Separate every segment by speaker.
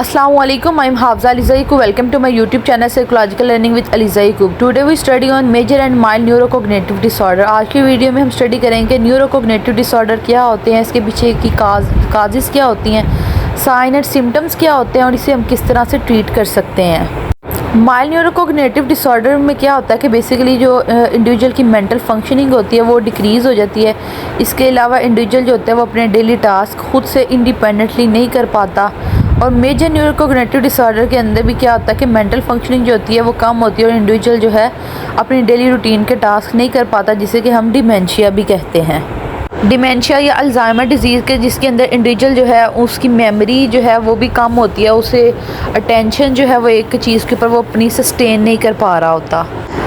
Speaker 1: Assalamu alaikum. I'm Hafza Aliza Yaqub. Welcome to my YouTube channel Psychological Learning with Aliza Yaqub. Today we study on major and mild neurocognitive disorder. आज की video में हम study करेंगे न्यूरोकोग्निटिव disorder क्या होते हैं, इसके पीछे की काजेस क्या होती हैं, साइन एंड सिम्टम्स क्या होते हैं और इसे हम किस तरह से ट्रीट कर सकते हैं। माइल्ड न्यूरोकोग्निटिव डिसऑर्डर में क्या होता है कि बेसिकली जो इंडिविजुअल की मेंटल फंक्शनिंग होती है वो डिक्रीज़ हो जाती है। इसके अलावा इंडिविजुअल जो होता है वो अपने डेली टास्क खुद से इंडिपेंडेंटली नहीं कर पाता। और मेजर न्यूरोकोग्निटिव डिसऑर्डर के अंदर भी क्या होता है कि मेंटल फंक्शनिंग जो होती है वो कम होती है और इंडिविजुअल जो है अपनी डेली रूटीन के टास्क नहीं कर पाता, जिसे कि हम डिमेंशिया भी कहते हैं। डिमेंशिया या अल्जाइमर डिजीज़ के जिसके अंदर इंडिविजुअल जो है उसकी मेमोरी जो है वो भी कम होती है, उसे अटेंशन जो है वो एक चीज़ के ऊपर वो अपनी सस्टेन नहीं कर पा रहा होता।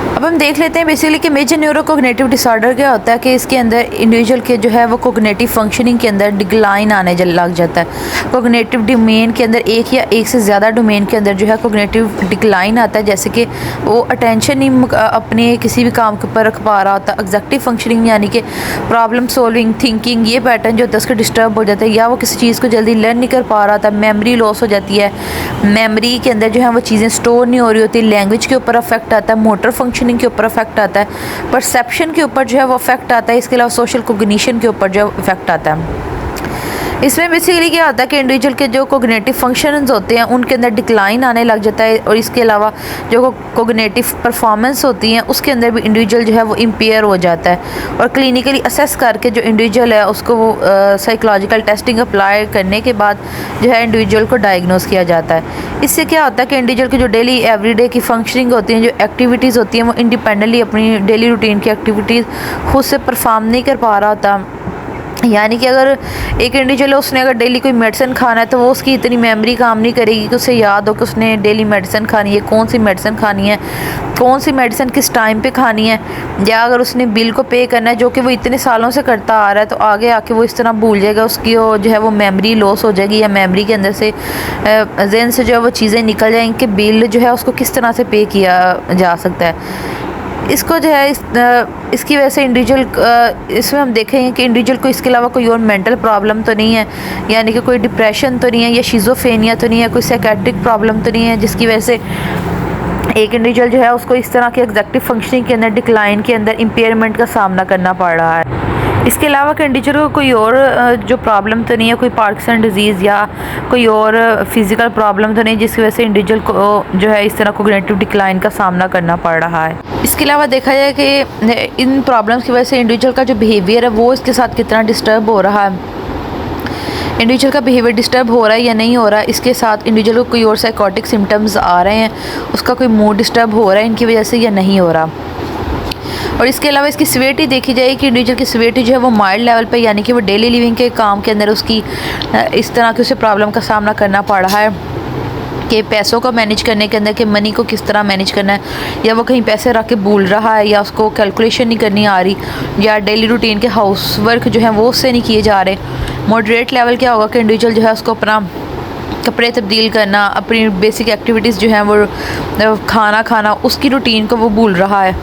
Speaker 1: अब हम देख लेते हैं बेसिकली कि मेजर न्यूरोकोग्निटिव डिसऑर्डर क्या होता है कि इसके अंदर इंडिविजुअल के जो है वो कोग्निटिव फंक्शनिंग के अंदर डिक्लाइन आने लग जाता है। कोग्निटिव डोमेन के अंदर एक या एक से ज़्यादा डोमेन के अंदर जो है कोग्निटिव डिक्लाइन आता है, जैसे कि वो अटेंशन नहीं अपने किसी भी काम के ऊपर रख पा रहा होता। एग्जेक्टिव फंक्शनिंग यानी कि प्रॉब्लम सॉल्विंग थिंकिंग, ये पैटर्न जो होता है उसका डिस्टर्ब हो जाता है, या वो किसी चीज़ को जल्दी लर्न नहीं कर पा रहा था। मेमोरी लॉस हो जाती है, मेमोरी के अंदर जो है वो चीज़ें स्टोर नहीं हो रही होती। लैंग्वेज के ऊपर अफेक्ट आता है, मोटर फंक्शनिंग के ऊपर अफेक्ट आता है, परसेप्शन के ऊपर जो है वो अफेक्ट आता है। इसके अलावा सोशल कोग्निशन के ऊपर जो इफेक्ट आता है। इसमें बेसिकली क्या होता है कि इंडिविजुअल के जो कोग्निटिव फंक्शंस होते हैं उनके अंदर डिक्लाइन आने लग जाता है और इसके अलावा जो कोग्निटिव परफॉर्मेंस होती हैं उसके अंदर भी इंडिविजुअल जो है वो इम्पेयर हो जाता है। और क्लिनिकली असेस करके जो इंडिविजुअल है उसको वो साइकोलॉजिकल टेस्टिंग अप्लाई करने के बाद जो है इंडिविजुअल को डायग्नोस किया जाता है। इससे क्या होता है कि इंडिविजुअल की जो डेली एवरीडे की फंक्शनिंग होती हैं, जो एक्टिविटीज़ होती हैं, वो इंडिपेंडेंटली अपनी डेली रूटीन की एक्टिविटीज़ खुद से परफॉर्म नहीं कर पा रहा होता। यानी कि अगर एक इंडिविजुअल है उसने अगर डेली कोई मेडिसिन खाना है तो वो उसकी इतनी मेमोरी काम नहीं करेगी कि उसे याद हो कि उसने डेली मेडिसिन खानी है, कौन सी मेडिसिन खानी है, कौन सी मेडिसिन किस टाइम पे खानी है। या अगर उसने बिल को पे करना है जो कि वो इतने सालों से करता आ रहा है, तो आगे आके वो इस तरह भूल जाएगा, उसकी वो जो है वो मेमोरी लॉस हो जाएगी या मेमोरी के अंदर से ज़हन से जो है वो चीज़ें निकल जाएंगी कि बिल जो है उसको किस तरह से पे किया जा सकता है। इसको जो है इसकी वजह से इंडिविजुअल इसमें हम देखेंगे कि इंडिविजुअल को इसके अलावा कोई और मेंटल प्रॉब्लम तो नहीं है, यानी कि कोई डिप्रेशन तो नहीं है या शिज़ोफ्रेनिया तो नहीं है, कोई साइकेट्रिक प्रॉब्लम तो नहीं है जिसकी वजह से एक इंडिविजुअल जो है उसको इस तरह के एग्जेक्टिव फंक्शनिंग के अंदर डिक्लाइन के अंदर इम्पेयरमेंट का सामना करना पड़ रहा है। इसके अलावा कि इंडिविजुअल को कोई और जो प्रॉब्लम तो नहीं है, कोई पार्किंसन डिजीज़ या कोई और फिज़िकल प्रॉब्लम तो नहीं जिसकी वजह से इंडिविजुअल को जो है इस तरह कोग्निटिव डिक्लाइन का सामना करना पड़ रहा है। इसके अलावा देखा जाए कि इन प्रॉब्लम्स की वजह से इंडिविजुअल का जो बिहेवियर है वो इसके साथ कितना डिस्टर्ब हो रहा है, इंडिविजुअल का बिहेवियर डिस्टर्ब हो रहा है या नहीं हो रहा है। इसके साथ इंडिविजुअल को कोई और साइकोटिक सिम्टम्स आ रहे हैं, उसका कोई मूड डिस्टर्ब हो रहा है इनकी वजह से या नहीं हो रहा। और इसके अलावा इसकी सीवियरिटी देखी जाए कि इंडिविजुअल की सीवियरिटी जो है वो माइल्ड लेवल पे, यानी कि वो डेली लिविंग के काम के अंदर उसकी इस तरह की उसे प्रॉब्लम का सामना करना पड़ रहा है कि पैसों को मैनेज करने के अंदर कि मनी को किस तरह मैनेज करना है, या वो कहीं पैसे रख के भूल रहा है, या उसको कैलकुलेशन नहीं करनी आ रही, या डेली रूटीन के हाउस वर्क जो है वो उससे नहीं किए जा रहे। मॉडरेट लेवल क्या होगा कि इंडिविजुअल जो है उसको अपना कपड़े तब्दील करना, अपनी बेसिक एक्टिविटीज़ जो हैं वो खाना खाना, उसकी रूटीन को वो भूल रहा है।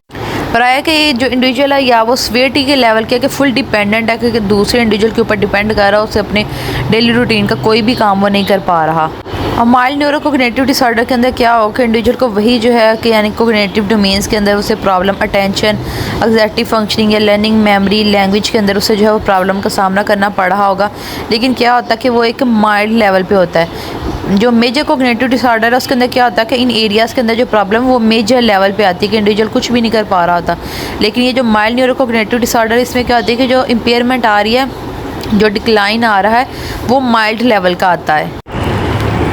Speaker 1: पर आया कि जो इंडिविजुअल है या वो सीवियरिटी के लेवल के कि फुल डिपेंडेंट है कि दूसरे इंडिविजुअल के ऊपर डिपेंड कर रहा है, उससे अपने डेली रूटीन का कोई भी काम वो नहीं कर पा रहा। और माइल्ड न्यूरोकोग्निटिव डिसऑर्डर के अंदर क्या हो कि इंडिविजुअल को वही जो है कि यानी कोग्निटिव डोमेन्स के अंदर उसे प्रॉब्लम अटेंशन, एग्जेक्टिव फंक्शनिंग या लर्निंग, मेमोरी, लैंग्वेज के अंदर उसे जो है वो प्रॉब्लम का सामना करना पड़ रहा होगा। लेकिन क्या होता है कि वो एक माइल्ड लेवल पे होता है। जो मेजर कोग्निटिव डिसऑर्डर है उसके अंदर क्या होता है कि इन एरियाज़ के अंदर जो प्रॉब्लम वो मेजर लेवल पे आती है कि इंडिविजुअल कुछ भी नहीं कर पा रहा होता। लेकिन ये जो माइल्ड न्यूरोकोग्निटिव डिसऑर्डर इसमें क्या होती है कि जो इम्पेयरमेंट आ रही है, जो डिक्लाइन आ रहा है, वो माइल्ड लेवल का आता है।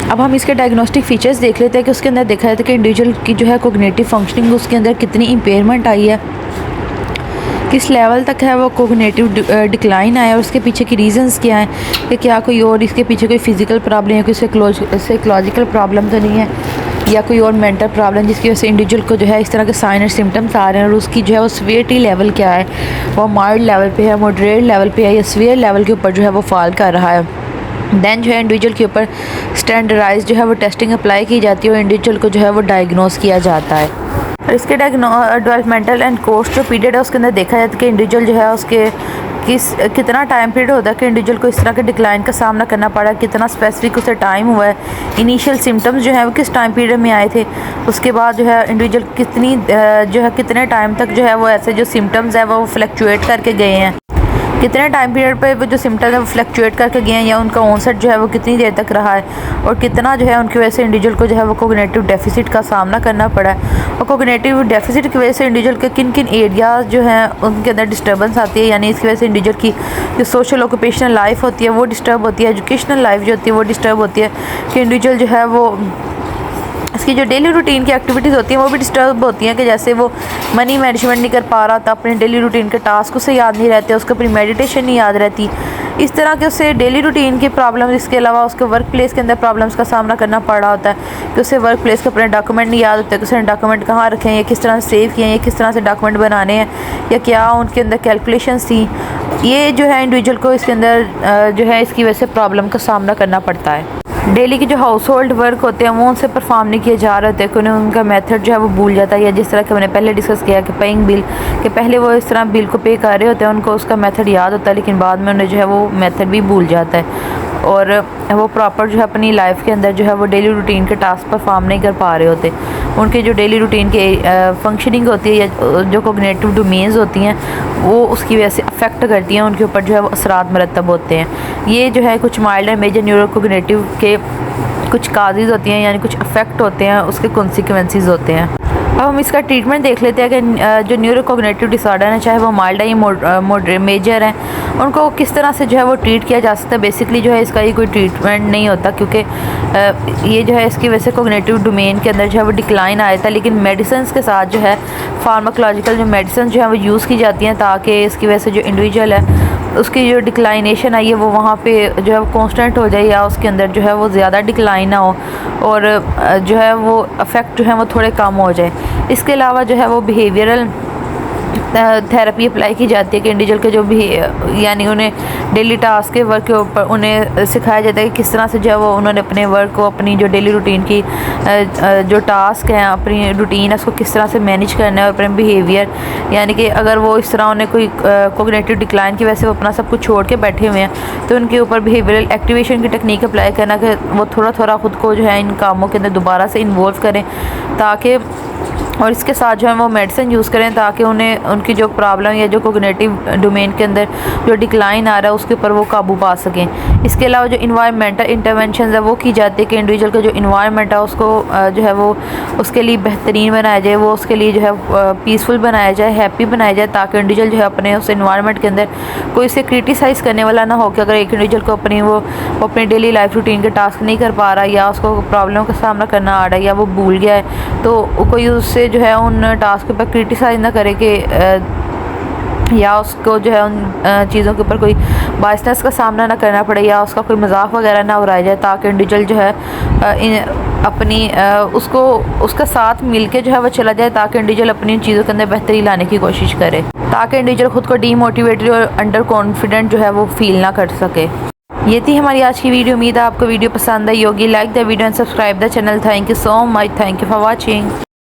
Speaker 1: अब हम इसके डायग्नोस्टिक फीचर्स देख लेते हैं कि उसके अंदर देखा जाता है कि इंडिविजुअल की जो है कोग्निटिव फंक्शनिंग उसके अंदर कितनी इम्पेयरमेंट आई है, किस लेवल तक है वो कोग्निटिव डिक्लाइन आया और उसके पीछे की रीज़न्स क्या हैं, कि क्या कोई और इसके पीछे कोई फिज़िकल प्रॉब्लम या कोई साइकोलॉजिकल प्रॉब्लम तो नहीं है, या कोई और मेंटल प्रॉब्लम जिसकी वजह से इंडिविजुअल को जो है इस तरह के साइन और सिम्टम्स आ रहे हैं, और उसकी जो है वो सीवियरिटी लेवल क्या है, वो माइल्ड लेवल पे है, मॉडरेट लेवल पे है या सीवियर लेवल के ऊपर जो है वो फॉल कर रहा है। दैन जो है इंडिविजुअल के ऊपर स्टैंडर्डाइज जो है वो टेस्टिंग अप्लाई की जाती है और इंडिविजुअल को जो है वो डायग्नोस किया जाता है। और इसके डेवलपमेंटल एंड कोर्स जो पीरियड है उसके अंदर देखा जाता है कि इंडिविजुअल जो है उसके कितना टाइम पीरियड होता है कि इंडिविजुअल को इस तरह के डिक्लाइन का सामना करना पड़ा, कितना स्पेसिफिक उसे टाइम हुआ है, इनिशियल सिम्टम्स जो है वो किस टाइम पीरियड में आए थे, उसके बाद जो है इंडिविजुअल कितनी जो है कितने टाइम तक जो है वो ऐसे जो सिम्टम्स है वो फ्लक्चुएट करके गए हैं, कितने टाइम पीरियड पे वो जो सिम्टम्स है वो फ्लक्चुएट करके गए हैं या उनका ऑनसेट जो है वो कितनी देर तक रहा है, और कितना जो है उनकी वजह से इंडिविजुअल को जो है वो कोग्निटिव डेफिसिट का सामना करना पड़ा है। और कोग्निटिव डेफिसिट की वजह से इंडिविजुअल के किन किन एरियाज जो हैं उनके अंदर डिस्टर्बेंस आती है, यानी इसकी वजह से इंडिविजुअल की जो सोशल ऑक्यूपेशनल लाइफ होती है वो डिस्टर्ब होती है, एजुकेशनल लाइफ जो होती है वो डिस्टर्ब होती है, कि इंडिविजुअल जो है वो इसकी जो डेली रूटीन की एक्टिविटीज़ होती हैं वो भी डिस्टर्ब होती हैं, कि जैसे वो मनी मैनेजमेंट नहीं कर पा रहा था, अपने डेली रूटीन के टास्क उसे याद नहीं रहते, उसको अपनी मेडिटेशन नहीं याद रहती, इस तरह के उससे डेली रूटीन की प्रॉब्लम, इसके अलावा उसके वर्क प्लेस के अंदर प्रॉब्लम्स का सामना करना पड़ रहा होता है कि उसे वर्क प्लेस के अपने डॉक्यूमेंट नहीं याद होते कि उसने डॉक्यूमेंट कहाँ रखे हैं, या किस तरह से सेव किए हैं, या किस तरह से डॉक्यूमेंट बनाने हैं, या क्या उनके अंदर कैलकुलेशंस थी। ये जो है इंडिविजुअल को इसके अंदर जो है इसकी वजह से प्रॉब्लम का सामना करना पड़ता है। डेली के जो हाउस होल्ड वर्क होते हैं वो उनसे परफॉर्म नहीं किए जा रहे होते, कि उन्हें उनका मेथड जो है वो भूल जाता है, या जिस तरह के मैंने पहले डिस्कस किया कि पेइंग बिल, कि पहले वो इस तरह बिल को पे कर रहे होते हैं, उनको उसका मेथड याद होता है, लेकिन बाद में उन्हें जो है वो मेथड भी भूल जाता है, और वो प्रॉपर जो है अपनी लाइफ के अंदर जो है वो डेली रूटीन के टास्क परफॉर्म नहीं कर पा रहे होते। उनके जो डेली रूटीन के फंक्शनिंग होती है या जो कोग्निटिव डोमेन्स होती हैं वो उसकी वजह से अफेक्ट करती हैं, उनके ऊपर जो है वो असरात मरतब होते हैं। ये जो है कुछ mild and major neuro cognitive के कुछ काजेज़ होती हैं, यानी कुछ अफेक्ट होते हैं, उसके कॉन्सिक्वेंसेस होते हैं। अब हम इसका ट्रीटमेंट देख लेते हैं कि जो न्यूरो कोग्निटिव डिसऑर्डर है, चाहे वो माइल्ड है या मेजर है, उनको किस तरह से जो है वो ट्रीट किया जा सकता है। बेसिकली जो है इसका ये कोई ट्रीटमेंट नहीं होता, क्योंकि ये जो है इसकी वजह से कोग्निटिव डोमेन के अंदर जो है वो डिक्लाइन आया था, लेकिन मेडिसिन के साथ जो है फार्माकोलॉजिकल जो मेडिसिन जो है वो यूज़ की जाती हैं, ताकि इसकी वजह से जो इंडिविजुअल है उसकी जो डिक्लाइनेशन आई है वो वहाँ पे जो है वो कॉन्स्टेंट हो जाए, या उसके अंदर जो है वो ज़्यादा डिक्लाइन ना हो, और जो है वो अफेक्ट जो है वो थोड़े कम हो जाए। इसके अलावा जो है वो बिहेवियरल थेरेपी अप्लाई की जाती है, कि इंडिविजुअल के जो भी यानी उन्हें डेली टास्क के वर्क के ऊपर उन्हें सिखाया जाता है कि किस तरह से जो है वो उन्होंने अपने वर्क को, अपनी जो डेली रूटीन की जो टास्क हैं, अपनी रूटीन है उसको किस तरह से मैनेज करना है, और अपने बिहेवियर, यानी कि अगर वो इस तरह उन्हें कोई कोग्निटिव डिक्लाइन की वजह से वो अपना सब कुछ छोड़ के बैठे हुए हैं, तो उनके ऊपर बिहेवियरल एक्टिवेशन की टेक्निक अप्लाई करना, कि वो थोड़ा थोड़ा ख़ुद को जो है इन कामों के अंदर दोबारा से इन्वॉल्व करें, ताकि और इसके साथ जो है वो मेडिसिन यूज़ करें, ताकि उन्हें उनकी जो प्रॉब्लम या जो कोग्निटिव डोमेन के अंदर जो डिक्लाइन आ रहा है उसके ऊपर वो काबू पा सकें। इसके अलावा जो इन्वायरमेंटल इंटरवेंशन है वो की जाती है, कि इंडिविजुअल का जो इन्वायरमेंट है उसको जो है वो उसके लिए बेहतरीन बनाया जाए, वो उसके लिए जो है पीसफुल बनाया जाए, हैप्पी बनाया जाए, ताकि इंडिविजुअल जो है अपने उस इन्वायरमेंट के अंदर कोई इसे क्रिटिसाइज़ करने वाला ना हो, कि अगर एक इंडिविजुअल को अपनी डेली लाइफ रूटीन के टास्क नहीं कर पा रहा, या उसको प्रॉब्लम का सामना करना आ रहा है, या वो भूल गया है, तो कोई उससे जो है उन टास्क पर क्रिटिसाइज ना करे, कि या उसको जो है उन चीज़ों के ऊपर कोई बायसनेस का सामना ना करना पड़े, या उसका कोई मजाक वगैरह ना उड़ाया जाए, ताकि इंडिविजुअल जो है अपनी उसको उसका साथ मिल के जो है वो चला जाए, ताकि इंडिविजुअल अपनी चीज़ों के अंदर बेहतरी लाने की कोशिश करे, ताकि इंडिविजुअल खुद को डीमोटिवेटेड और अंडर कॉन्फिडेंट जो है वो फील ना कर सके। ये थी हमारी आज की वीडियो। उम्मीद है आपको वीडियो पसंद आई होगी। Like the video and subscribe the channel. Thank you so much. Thank you for watching.